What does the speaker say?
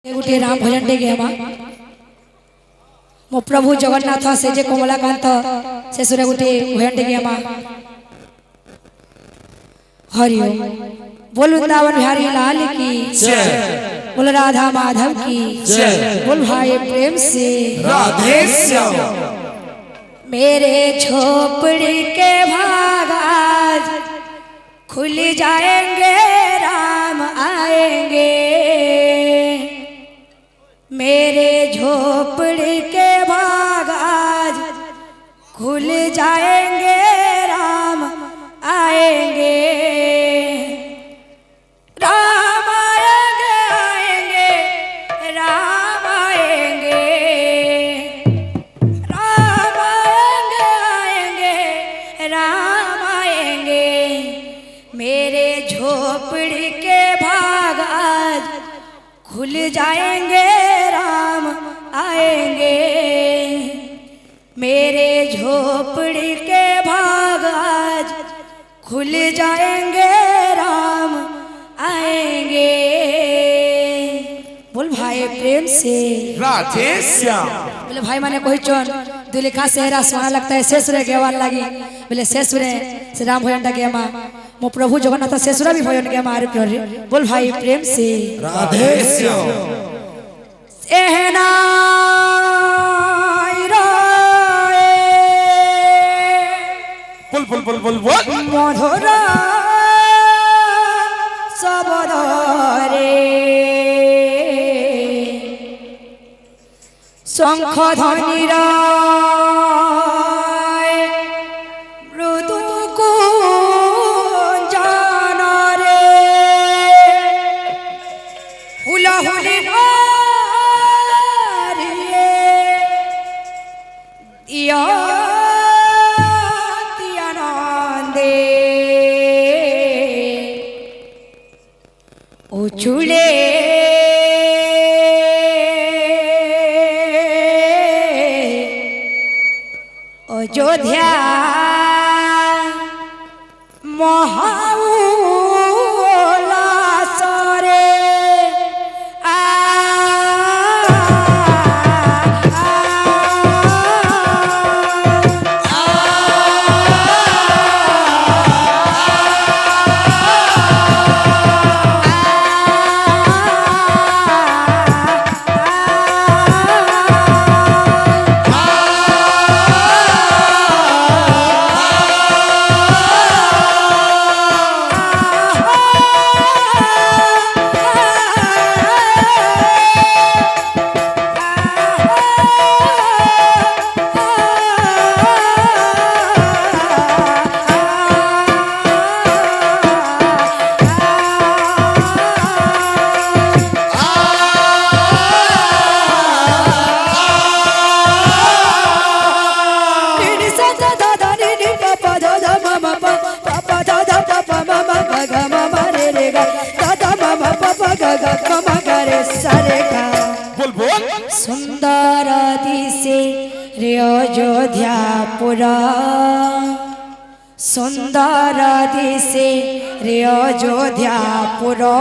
गोटे राम भजन टे गेमा मो प्रभु जगन्नाथ से जे कमलाकांत से सुरे गोटे भजन टे गेमा हरि ओम। बोल वृंदावन बिहारी लाल की जय, बोल राधा माधव की जय, बोल भाई प्रेम से राधे श्याम। मेरे झोपड़ी के भाग आज खुल जाएंगे, राम आएंगे। मेरे झोपड़ी के भाग आज खुल जाएंगे, राम आएंगे। राम आएंगे, आएंगे, राम आएंगे, राम आएंगे, आएंगे, राम आएंगे। मेरे झोपड़ी के भाग आज खुल जाएंगे, राम आएंगे। मेरे झोपड़ी के भाग आज खुल जाएंगे, राम आएंगे। बोल भाई प्रेम से राधे श्याम। बोले भाई माने कोई चोन दुलिखा सेहरा सोना लगता है शेषुरे गेवाल लगी। बोले शेषुरे श्री राम भजन के माँ मो प्रभु जगन्नाथ शेषुरा भी भजन के मारे प्योरी। बोल भाई प्रेम से राधे श्याम। एहना पुल पुल पुल पुल पुल मधुर सबद रे शंख ध्वनि मृदु कुंजन रे हुलहुली उछुले अयोध्या महाउल्लास रे सुंदर दिशे रे अयोध्यापुरा, सुंदर दिशे रे अयोध्यापुरा।